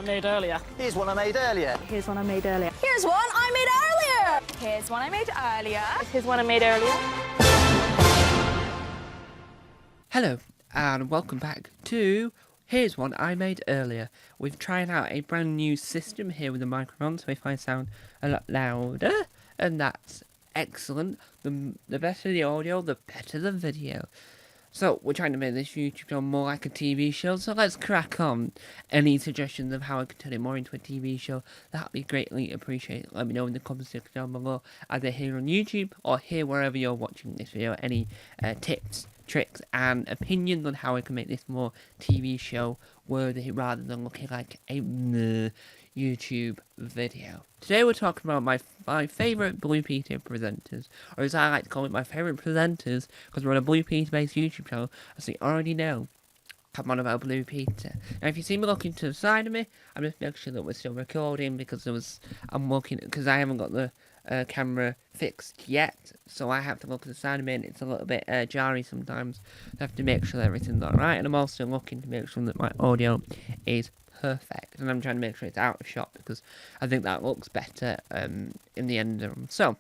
I made earlier. Here's one I made earlier. Here's one I made earlier. Here's one I made earlier. Here's one I made earlier. Here's one I made earlier. Hello, and welcome back to Here's One I Made Earlier. We've tried out a brand new system here with the microphone, so if I sound a lot louder, and that's excellent. The better the audio, the better the video. So, we're trying to make this YouTube channel more like a TV show, so let's crack on. Any suggestions of how I could turn it more into a TV show, that'd be greatly appreciated. Let me know in the comments section down below, either here on YouTube or here wherever you're watching this video. Any tips, tricks and opinions on how I can make this more TV show worthy rather than looking like a YouTube video. Today we're talking about my favourite Blue Peter presenters, or as I like to call it, my favourite presenters, because we're on a Blue Peter based YouTube channel, as you already know. I'm on about Blue Peter. Now if you see me looking to the side of me, I'm just making sure that we're still recording, because because I haven't got the camera fixed yet, so I have to look at the side of me, and it's a little bit jarry sometimes. I have to make sure that everything's alright, and I'm also looking to make sure that my audio is perfect, and I'm trying to make sure it's out of shot, because I think that looks better in the end. So,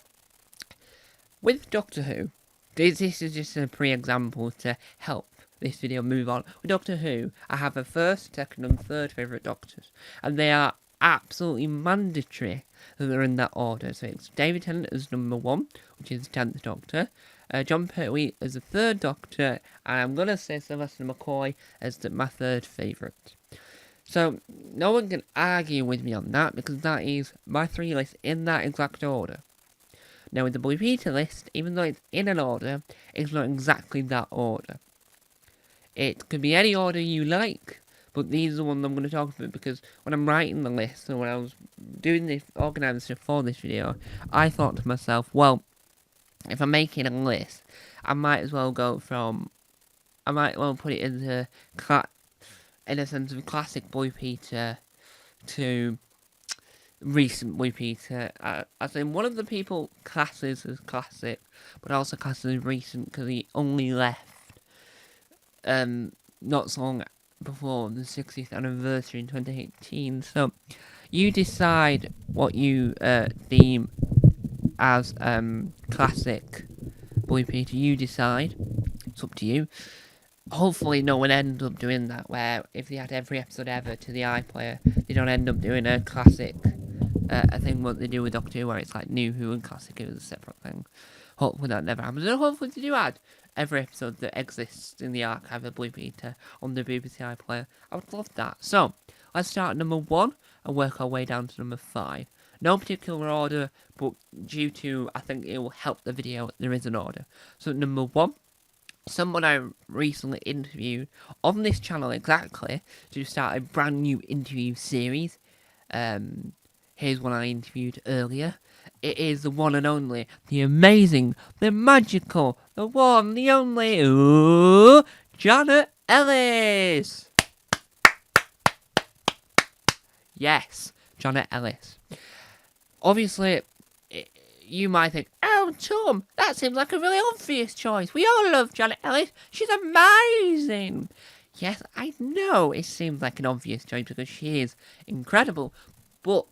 with Doctor Who, this is just a pre-example to help this video move on. With Doctor Who, I have a first, second and third favourite Doctors, and they are absolutely mandatory that they're in that order. So it's David Tennant as number 1, which is the 10th Doctor, Jon Pertwee as the 3rd Doctor, and I'm going to say Sylvester McCoy as my 3rd favourite. So, no one can argue with me on that, because that is my 3 list in that exact order. Now with the Blue Peter list, even though it's in an order, it's not exactly that order. It could be any order you like, but these are the ones I'm going to talk about, because when I'm writing the list, or when I was doing this, organising stuff for this video, I thought to myself, well, if I'm making a list, I might as well put it into in a sense of classic Blue Peter to recent Blue Peter. As in, one of the people classes as classic, but also classes as recent, because he only left not so long before the 60th anniversary in 2018. So you decide what you deem as classic Blue Peter. You decide. It's up to you. Hopefully no one ends up doing that, where if they add every episode ever to the iPlayer, they don't end up doing a classic, a thing what they do with Doctor Who, where it's like New Who and Classic Who is a separate thing. Hopefully that never happens, and hopefully they do add every episode that exists in the archive of Blue Peter on the BBC iPlayer. I would love that. So, let's start at number 1 and work our way down to number 5. No particular order, but due to, I think it will help the video, there is an order. So, number 1. Someone I recently interviewed on this channel exactly to start a brand new interview series. Here's one I interviewed earlier. It is the one and only, the amazing, the magical, the one, the only, Janet Ellis! Yes, Janet Ellis. Obviously, you might think, oh, Tom, that seems like a really obvious choice. We all love Janet Ellis. She's amazing. Yes, I know it seems like an obvious choice because she is incredible. But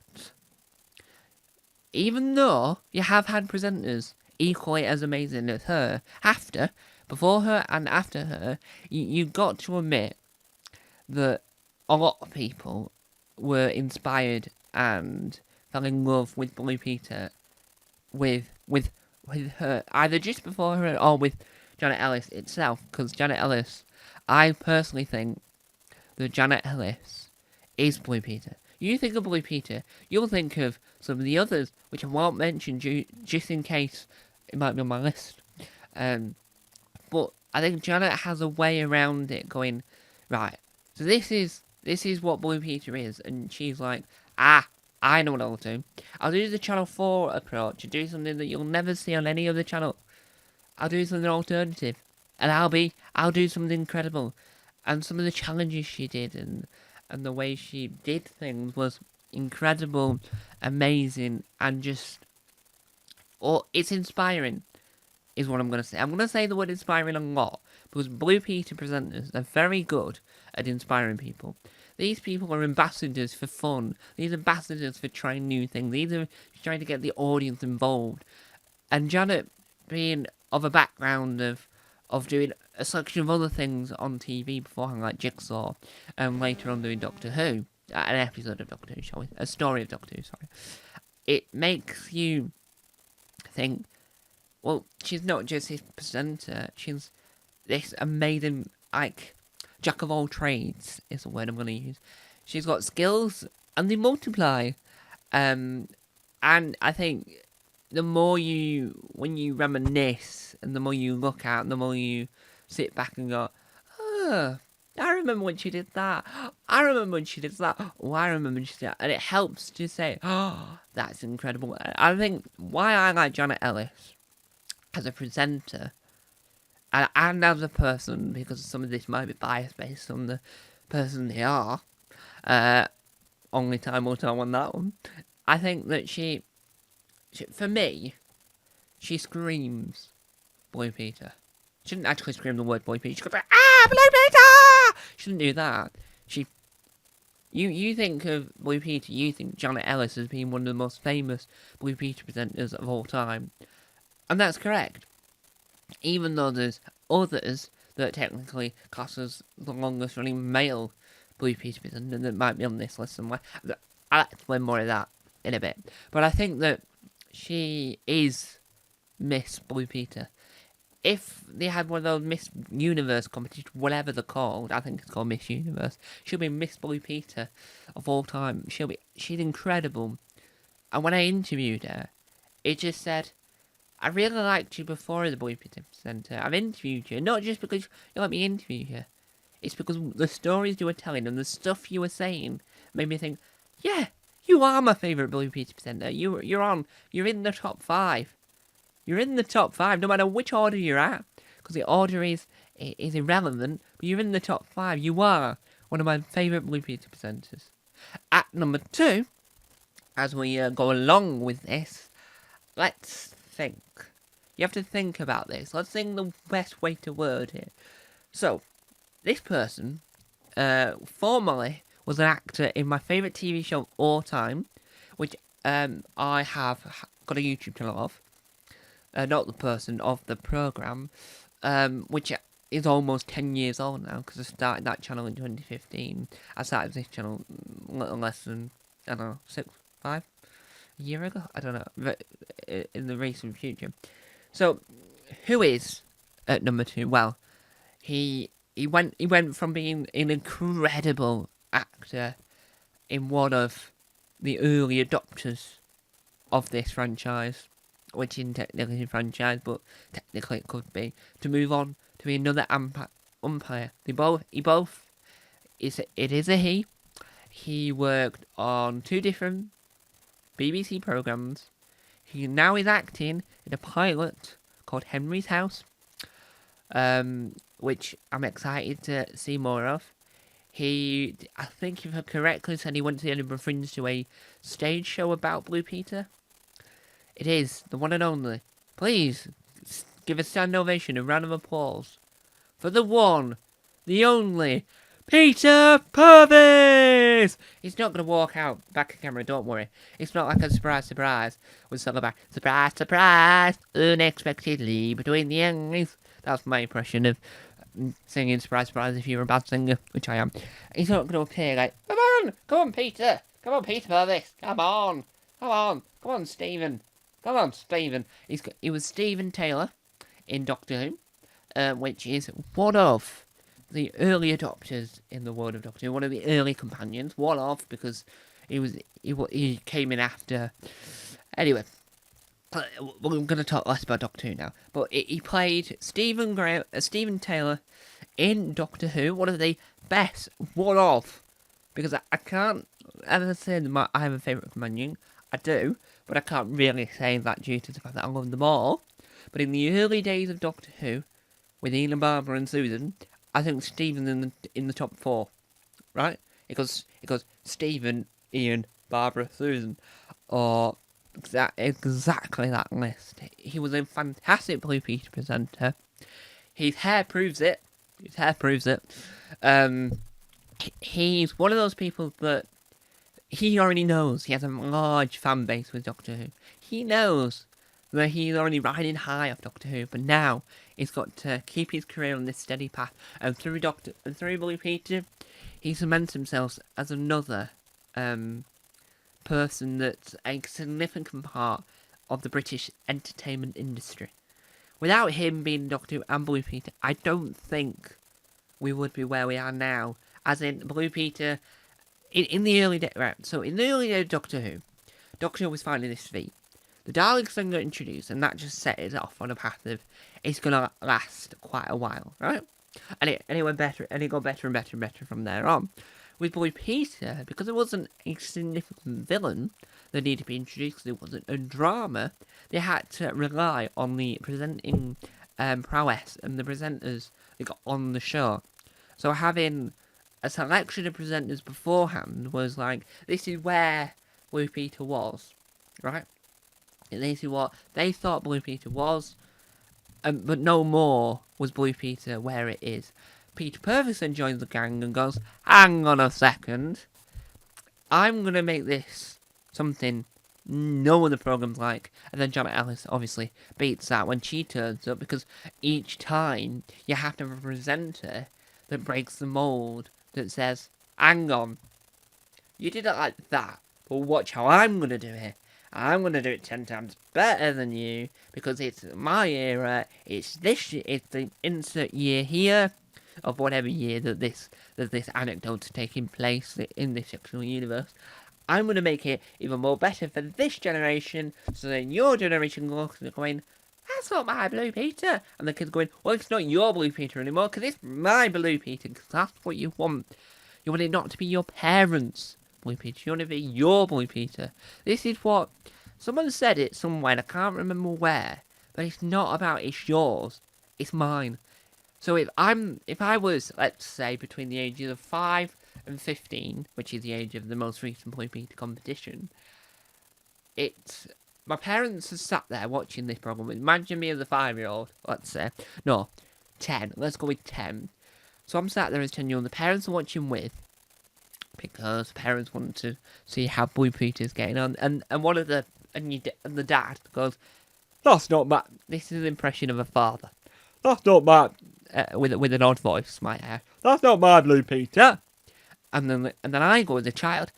even though you have had presenters equally as amazing as her, before her and after her, you've got to admit that a lot of people were inspired and fell in love with Blue Peter with her, either just before her or with Janet Ellis itself, because Janet Ellis, I personally think that Janet Ellis is Blue Peter. You think of Blue Peter, you'll think of some of the others, which I won't mention just in case it might be on my list. But I think Janet has a way around it going, right, so this is what Blue Peter is, and she's like, I know what I'll do. I'll do the Channel 4 approach, and do something that you'll never see on any other channel. I'll do something alternative, and I'll do something incredible. And some of the challenges she did, and the way she did things was incredible, amazing, and just, it's inspiring, is what I'm going to say. I'm going to say the word inspiring a lot, because Blue Peter presenters are very good at inspiring people. These people are ambassadors for fun. These are ambassadors for trying new things. These are trying to get the audience involved. And Janet, being of a background of doing a selection of other things on TV beforehand, like Jigsaw, and later on doing Doctor Who, an episode of Doctor Who, shall we? A story of Doctor Who, sorry. It makes you think, well, she's not just this presenter, she's this amazing, like, jack of all trades, is the word I'm going to use. She's got skills, and they multiply. And I think the more when you reminisce, and the more you look at, and the more you sit back and go, oh, I remember when she did that. I remember when she did that. Oh, I remember when she did that. And it helps to say, oh, that's incredible. I think why I like Janet Ellis as a presenter, and as a person, because some of this might be biased based on the person they are, only time will tell on that one. I think that she for me, she screams Blue Peter. She didn't actually scream the word Blue Peter. She goes like, ah, Blue Peter! She didn't do that. You think of Blue Peter, you think Janet Ellis as being one of the most famous Blue Peter presenters of all time. And that's correct. Even though there's others that technically class as the longest running male Blue Peter presenter that might be on this list somewhere. I'll explain more of that in a bit. But I think that she is Miss Blue Peter. If they had one of those Miss Universe competitions, whatever they're called, I think it's called Miss Universe, she'll be Miss Blue Peter of all time. She's incredible. And when I interviewed her, it just said, I really liked you before the Blue Peter Centre. I've interviewed you, not just because you let me interview you. It's because the stories you were telling and the stuff you were saying made me think, yeah, you are my favourite Blue Peter presenter. You're in the top 5. You're in the top 5, no matter which order you're at, because the order is irrelevant, but you're in the top 5. You are one of my favourite Blue Peter presenters. At number 2, as we go along with this, let's think. You have to think about this. Let's think the best way to word it. So, this person, formerly was an actor in my favourite TV show of all time, which I have got a YouTube channel of. Not the person, of the programme, which is almost 10 years old now, because I started that channel in 2015. I started this channel a little less than, I don't know, 5 a year ago? I don't know, in the recent future. So, who is at number 2? Well, he went from being an incredible actor in one of the early adopters of this franchise, which isn't technically a franchise, but technically it could be, to move on to be another umpire. It is a he. He worked on 2 different BBC programmes. He now is acting in a pilot called Henry's House, which I'm excited to see more of. I think if I correctly said, he went to the Edinburgh Fringe to a stage show about Blue Peter. It is the one and only. Please give a stand ovation, a round of applause for the one, the only, Peter Purves! He's not going to walk out back of camera, don't worry. It's not like a surprise with something back. Surprise, unexpectedly between the eyes. That's my impression of singing surprise if you're a bad singer, which I am. He's not going to appear like, come on, Peter Purves, come on, Stephen. Come on, Stephen. It was Stephen Taylor in Doctor Who, which is one of the early adopters in the world of Doctor Who, one of the early companions. One of, because he came in after. Anyway, we're going to talk less about Doctor Who now. But he played Stephen Taylor in Doctor Who, one of the best, one of. Because I can't ever say that I have a favourite companion. I do, but I can't really say that due to the fact that I love them all. But in the early days of Doctor Who, with Ian and Barbara and Susan, I think Stephen's in the top 4, right? It goes Stephen, Ian, Barbara, Susan, or exactly that list. He was a fantastic Blue Peter presenter. His hair proves it. he's one of those people that he already knows he has a large fan base with Doctor Who. He knows that he's already riding high off Doctor Who, but now he's got to keep his career on this steady path. And through Blue Peter, he cements himself as another person that's a significant part of the British entertainment industry. Without him being Doctor Who and Blue Peter, I don't think we would be where we are now. As in, Blue Peter, in the early days, right, so in the early days of Doctor Who was finding his feet. The Daleks then got introduced, and that just set it off on a path of, it's going to last quite a while, right? And it went better, and it got better and better and better from there on. With Blue Peter, because it wasn't a significant villain that needed to be introduced, because it wasn't a drama, they had to rely on the presenting prowess and the presenters that got on the show. So having a selection of presenters beforehand was like, this is where Blue Peter was, right? And this is what they thought Blue Peter was, but no more was Blue Peter where it is. Peter Purves then joins the gang and goes, hang on a second, I'm going to make this something no other program's like. And then Janet Ellis obviously beats that when she turns up, because each time you have to have a presenter that breaks the mould, that says, hang on, you did it like that, but watch how I'm going to do it. I'm going to do it 10 times better than you, because it's my era, it's the insert year here, of whatever year that this anecdote is taking place in this fictional universe. I'm going to make it even more better for this generation, so then your generation looks going, that's not my Blue Peter. And the kids going, well, it's not your Blue Peter anymore, because it's my Blue Peter, because that's what you want. You want it not to be your parents' Blue Peter, you want it to be your Blue Peter. This is what, someone said it somewhere, and I can't remember where, but it's not about it's yours, it's mine. So if I was, let's say, between the ages of 5 and 15, which is the age of the most recent Blue Peter competition, my parents are sat there watching this program. Imagine me as a 5-year-old, let's say. No, 10. Let's go with 10. So I'm sat there as 10-year-old. The parents are watching with, because parents want to see how Blue Peter's getting on. And one of the dad goes, that's not my, this is an impression of a father. That's not my, with an odd voice, might add. That's not my Blue Peter. And then I go as a child,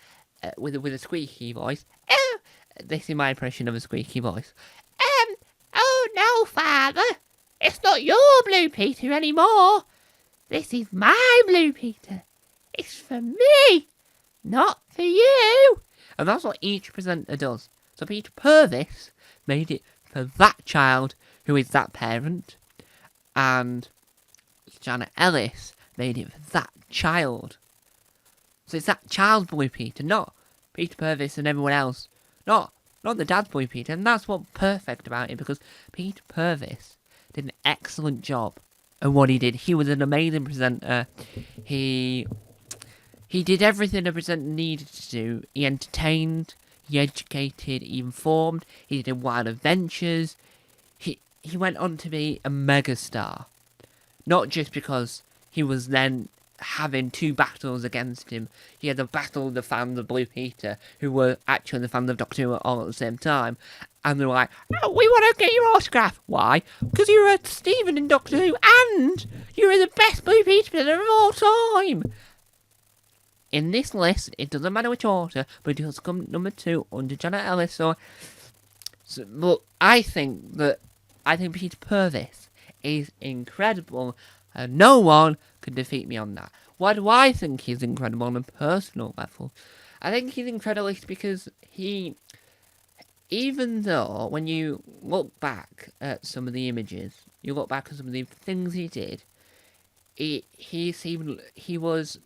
with a squeaky voice. Oh, this is my impression of a squeaky voice. Oh no, father, it's not your Blue Peter anymore. This is my Blue Peter. It's for me, not for you. And that's what each presenter does. So Peter Purves made it for that child who is that parent, and Janet Ellis made it for that child. So it's that child's Blue Peter, not Peter Purves and everyone else. Not the dad's Blue Peter. And that's what's perfect about it, because Peter Purves did an excellent job at what he did. He was an amazing presenter. He did everything a presenter needed to do. He entertained, he educated, he informed, he did wild adventures. He went on to be a megastar. Not just because he was then having 2 battles against him. He had the battle of the fans of Blue Peter, who were actually the fans of Doctor Who all at the same time. And they were like, oh, we want to get your autograph. Why? Because you're a Stephen in Doctor Who, and you're the best Blue Peter presenter of all time. In this list, it doesn't matter which order, but it does come number 2 under Janet Ellis. So but I think Peter Purves is incredible, and no one can defeat me on that. Why do I think he's incredible on a personal level? I think he's incredible because even though when you look back at some of the images, you look back at some of the things he did, he was,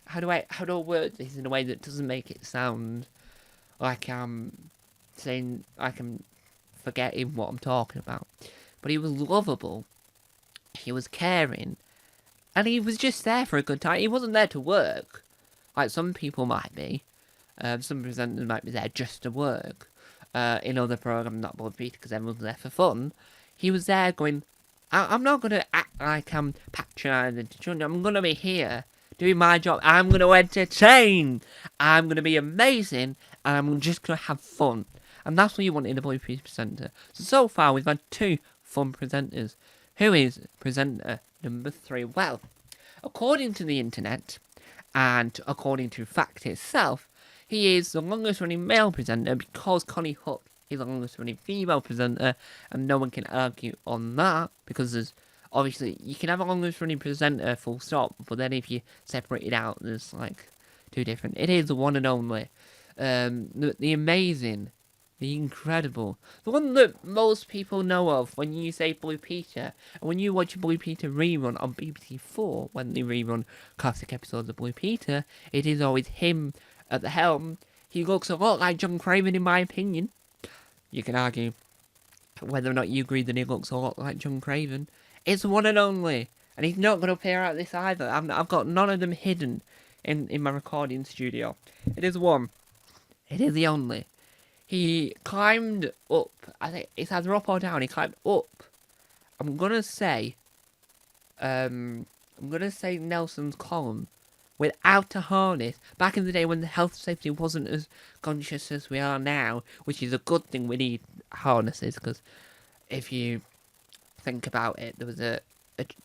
how do I word this in a way that doesn't make it sound like I'm saying, like I'm forgetting what I'm talking about. But he was lovable, he was caring, and he was just there for a good time. He wasn't there to work, like some people might be. Some presenters might be there just to work. In other programs, not Blue Peter, because everyone's there for fun. He was there going, I'm not going to act like I'm patronising. I'm going to be here doing my job. I'm going to entertain. I'm going to be amazing. And I'm just going to have fun. And that's what you want in a Blue Peter presenter. So far, we've had 2 fun presenters. Who is presenter number 3? Well, according to the internet, and according to fact itself, he is the longest running male presenter because Connie Hook is the longest running female presenter, and no one can argue on that, because there's obviously you can have a longest running presenter full stop, but then if you separate it out, there's like 2 different. It is the one and only, the amazing, the incredible, the one that most people know of when you say Blue Peter, and when you watch a Blue Peter rerun on BBC4, when they rerun classic episodes of Blue Peter, it is always him at the helm. He looks a lot like John Craven, in my opinion. You can argue whether or not you agree that he looks a lot like John Craven. It's the one and only, and he's not going to appear out this either. I've got none of them hidden in my recording studio. It is one. It is the only. He climbed up. I think it's either up or down. He climbed up. I'm gonna say Nelson's column without a harness. Back in the day when the health and safety wasn't as conscious as we are now, which is a good thing. We need harnesses, because if you think about it, there was an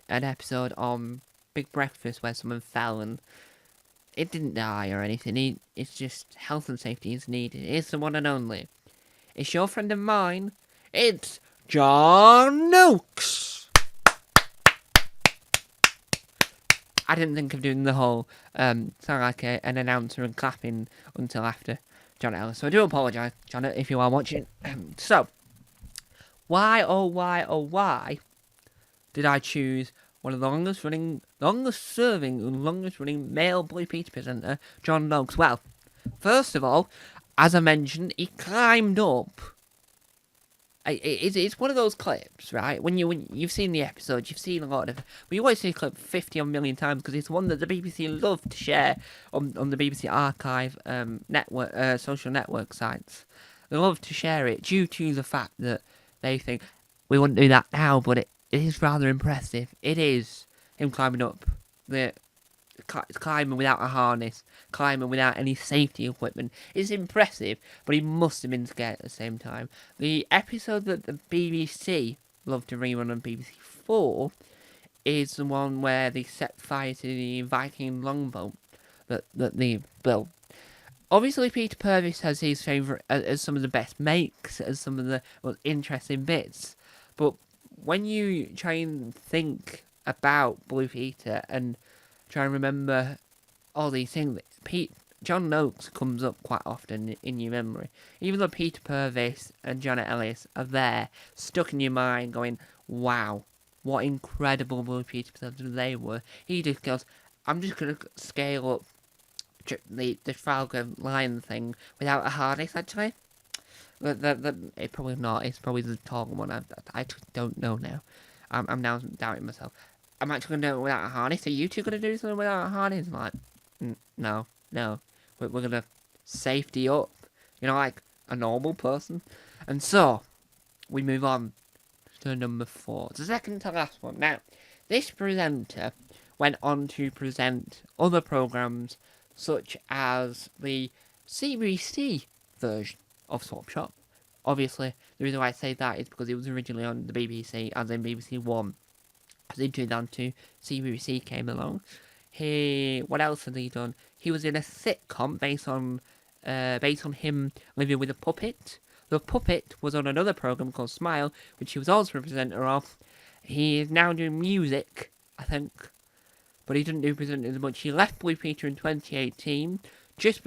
episode on Big Breakfast where someone fell and it didn't die or anything. It's just health and safety is needed. It's the one and only. It's your friend of mine. It's John Noakes. I didn't think of doing the whole sound like an announcer and clapping until after John Ellis. So I do apologise, John, if you are watching. So, why did I choose one of the longest serving and longest running male Blue Peter presenter, John Noakes? Well, first of all, as I mentioned, he climbed up. It's one of those clips, right? When you've seen the episode, you've seen a lot of it, but you always see the clip 50 or a million times, because it's one that the BBC love to share on the BBC Archive network, social network sites. They love to share it due to the fact that they think we wouldn't do that now, but it is rather impressive. It is him climbing up climbing without a harness, climbing without any safety equipment. It's impressive, but he must have been scared at the same time. The episode that the BBC love to rerun on BBC4 is the one where they set fire to the Viking longboat that they built. Obviously, Peter Purves has his favourite as some of the best makes, as some of the most interesting bits. But when you try and think about Blue Peter and try and remember all these things, John Noakes comes up quite often in your memory. Even though Peter Purves and Janet Ellis are there, stuck in your mind, going, wow, what incredible Blue Peter presenters they were. He just goes, I'm just going to scale up the Trafalgar line thing without a harness, actually. It's probably not. It's probably the taller one. I don't know now. I'm now doubting myself. I'm actually going to do it without a harness. Are you two going to do something without a harness? I'm like, no. We're going to safety up. You know, like a normal person. And so, we move on to number 4. It's the second to last one. Now, this presenter went on to present other programmes such as the CBC version of Swap Shop. Obviously, the reason why I say that is because it was originally on the BBC, as in BBC One. As in 2002, CBC came along. What else had he done? He was in a sitcom based on him living with a puppet. The puppet was on another programme called Smile, which he was also a presenter of. He is now doing music, I think, but he didn't do presenting as much. He left Blue Peter in 2018,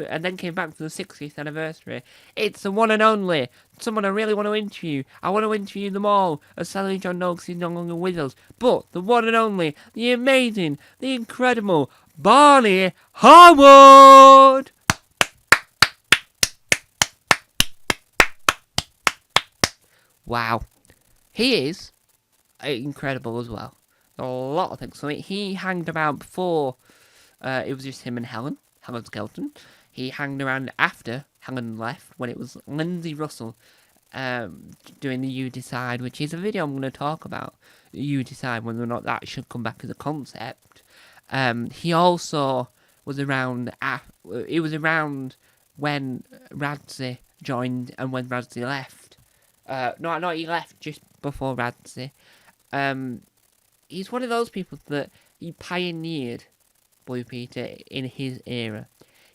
and then came back for the 60th anniversary. It's the one and only, someone I really want to interview. I want to interview them all, as sadly John Noakes is no longer with us. But the one and only, the amazing, the incredible Barney Harwood! Wow. He is incredible as well. A lot of things. So he hanged around before it was just him and Helen Skelton. He hanged around after Helen left, when it was Lindsay Russell doing the You Decide, which is a video I'm going to talk about. You Decide, whether or not that should come back as a concept. He also was around. He was around when Radzia joined and when Radzia left. No, he left just before Radzia. He's one of those people that he pioneered Blue Peter in his era.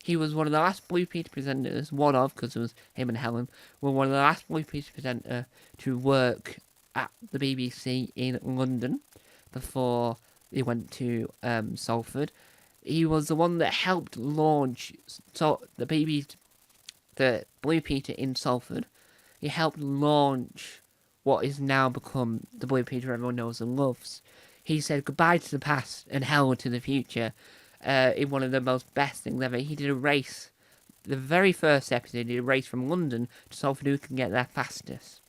He was one of the last Blue Peter presenters, because it was him and Helen, were one of the last Blue Peter presenter to work at the BBC in London before he went to Salford. He was the one that helped launch the Blue Peter in Salford. He helped launch what is now become the Blue Peter everyone knows and loves. He said goodbye to the past and hello to the future in one of the most best things ever. He did a race. The very first episode, he did a race from London to Salford who can get there fastest.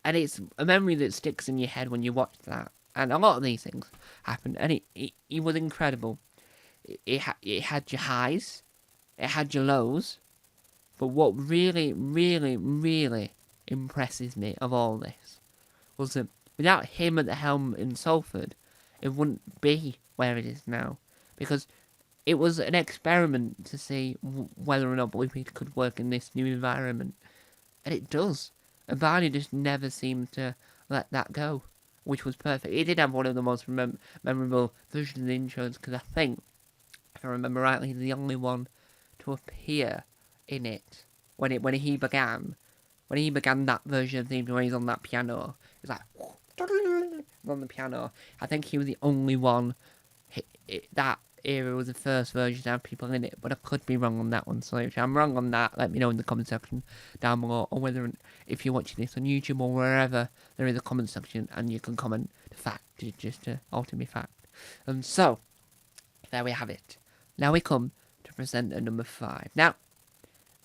And it's a memory that sticks in your head when you watch that. And a lot of these things happened. And it was incredible. It had your highs. It had your lows. But what really, really, really impresses me of all this was that without him at the helm in Salford, it wouldn't be where it is now. Because it was an experiment to see whether or not Blue Peter could work in this new environment. And it does. And Barney just never seemed to let that go, which was perfect. It did have one of the most memorable versions of the intros, because I think, if I remember rightly, he's the only one to appear in it when he began that version of the intro where he's on that piano. It's like on the piano. I think he was the only one. That era was the first version to have people in it, but I could be wrong on that one. So if I'm wrong on that, let me know in the comment section down below, or whether if you're watching this on YouTube or wherever there is a comment section and you can comment the fact just to alter me fact. And so there we have it. Now we come to presenter number 5. Now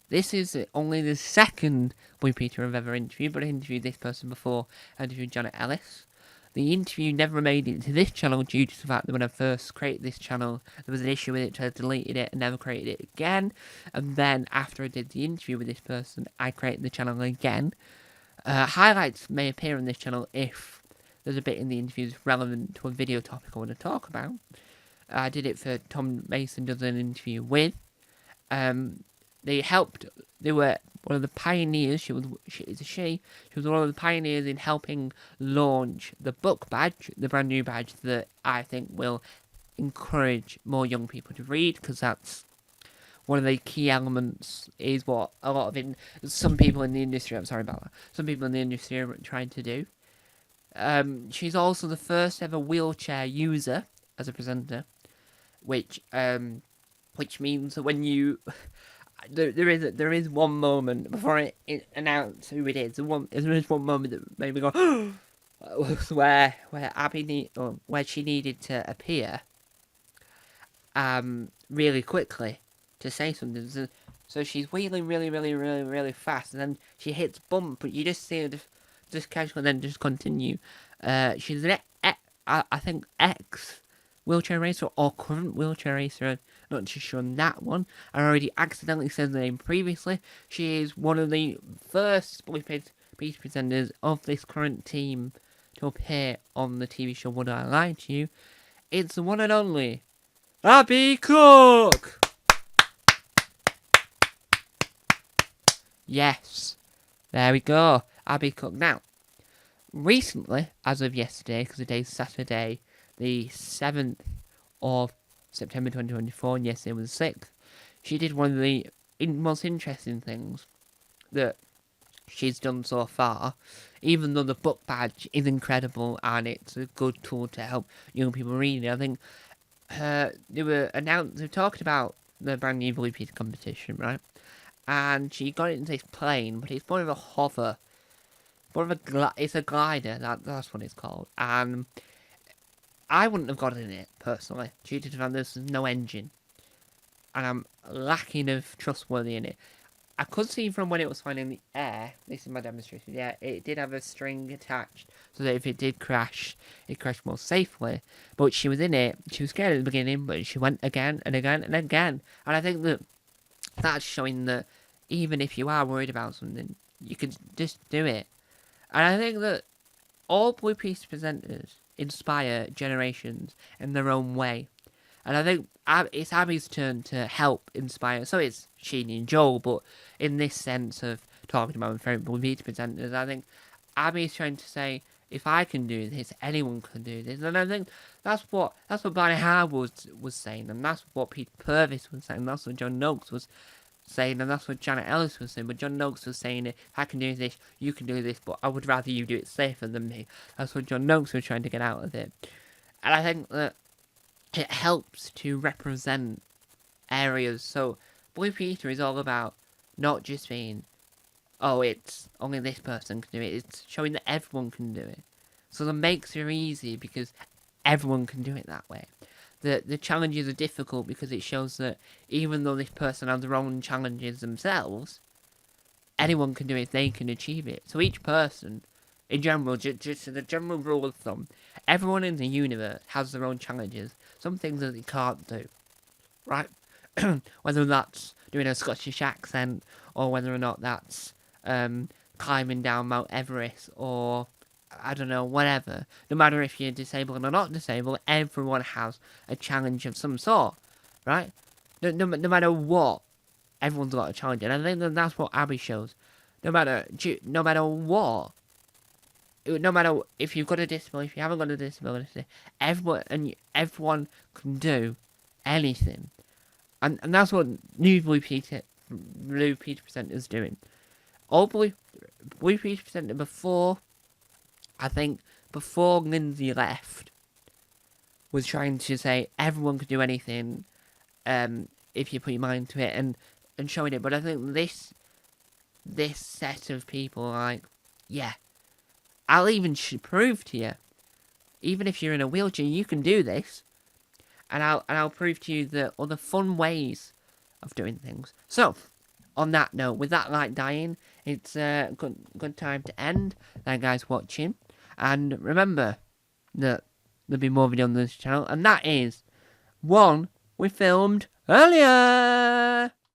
this is only the second Blue Peter I've ever interviewed, but I interviewed this person before. I interviewed Janet Ellis. The interview never made it to this channel due to the fact that when I first created this channel, there was an issue with it, so I deleted it and never created it again. And then after I did the interview with this person, I created the channel again. Highlights may appear on this channel if there's a bit in the interview that's relevant to a video topic I want to talk about. I did it for Tom Mason does an interview with. They were one of the pioneers. She was one of the pioneers in helping launch the book badge, the brand new badge that I think will encourage more young people to read, because that's one of the key elements, is what a lot of some people in the industry, some people in the industry are trying to do. She's also the first ever wheelchair user as a presenter, which means that when you there is one moment before I announce who it is. There is one moment that made me go where Abby where she needed to appear really quickly to say something. So she's wheeling really, really, really, really fast, and then she hits bump, but you just see her just casually, and then just continue. She's an I think ex wheelchair racer or current wheelchair racer. I'm not too sure on that one. I already accidentally said the name previously. She is one of the first Blue Peter presenters of this current team to appear on the TV show Would I Lie to You. It's the one and only Abby Cook! Yes, there we go, Abby Cook. Now, recently, as of yesterday, because the day's Saturday, the 7th of September 2024, and yesterday was the 6th, she did one of the most interesting things that she's done so far, even though the book badge is incredible and it's a good tool to help young people read it. I think they talked about the brand new Blue Peter competition, right? And she got it into this plane, but it's more of a hover, it's a glider, that's what it's called, and I wouldn't have got in it, personally, due to the fact there's no engine. And I'm lacking of trustworthy in it. I could see from when it was flying in the air, this is my demonstration, yeah, it did have a string attached, so that if it did crash, it crashed more safely. But she was in it, she was scared at the beginning, but she went again and again and again. And I think that's showing that even if you are worried about something, you can just do it. And I think that all Blue Peter presenters inspire generations in their own way. And I think it's Abby's turn to help inspire. So it's Sheenie and Joel, but in this sense of talking about very beauty presenters, I think Abby's trying to say, if I can do this, anyone can do this. And I think that's what Barney Howard was saying, and that's what Pete Purvis was saying, that's what John Noakes was saying, and that's what Janet Ellis was saying. But John Noakes was saying, if I can do this, you can do this, but I would rather you do it safer than me. That's what John Noakes was trying to get out of it. And I think that it helps to represent areas. So Blue Peter is all about not just being, oh, it's only this person can do it. It's showing that everyone can do it. So that makes it easy because everyone can do it that way. The challenges are difficult because it shows that even though this person has their own challenges themselves, anyone can do it if they can achieve it. So each person, in general, just as a general rule of thumb, everyone in the universe has their own challenges. Some things that they can't do, right? Whether that's doing a Scottish accent, or whether or not that's climbing down Mount Everest, or I don't know, whatever. No matter if you're disabled or not disabled, everyone has a challenge of some sort, right? No matter what, everyone's got a challenge, and I think that's what Abby shows. No matter what, no matter if you've got a disability, if you haven't got a disability, everyone can do anything, and that's what new Blue Peter Presenter is doing. All Blue Peter Presenter before Lindsay left, was trying to say everyone can do anything, if you put your mind to it, and showing it. But I think this set of people are like, yeah, I'll even prove to you, even if you're in a wheelchair, you can do this, and I'll prove to you the other fun ways of doing things. So, on that note, with that light dying, it's a good time to end. Thank you guys for watching. And remember that there'll be more videos on this channel, and that is one we filmed earlier.